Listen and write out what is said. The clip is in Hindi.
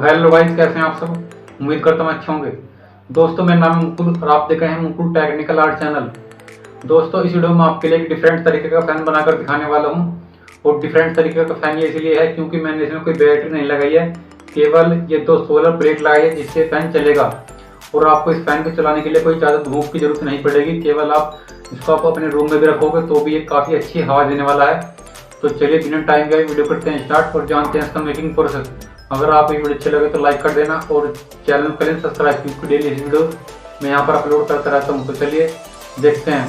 हेलो गाइस, कैसे हैं आप सब। उम्मीद करता हूँ अच्छे होंगे। दोस्तों, मेरा नाम है मुकुल और आप देख रहे हैं मुकुल टेक्निकल आर्ट चैनल। दोस्तों, इस वीडियो में आपके लिए एक डिफरेंट तरीके का फैन बनाकर दिखाने वाला हूँ। और डिफरेंट तरीके का फैन ये इसलिए है क्योंकि मैंने इसमें कोई बैटरी नहीं लगाई है, केवल ये 2 सोलर प्लेट लगाई है जिससे फैन चलेगा। और आपको इस फैन को चलाने के लिए कोई ज़्यादा धूप की जरूरत नहीं पड़ेगी, केवल आप इसको अपने रूम में भी रखोगे तो भी ये काफ़ी अच्छी हवा देने वाला है। तो चलिए बिना टाइम के वीडियो करते हैं स्टार्ट और जानते हैं इसका मेकिंग प्रोसेस। अगर आप ये वीडियो अच्छे लगे तो लाइक कर देना और चैनल करें सब्सक्राइब, क्योंकि डेली इस वीडियो मैं यहाँ पर अपलोड करता रहता हूँ। तो चलिए देखते हैं।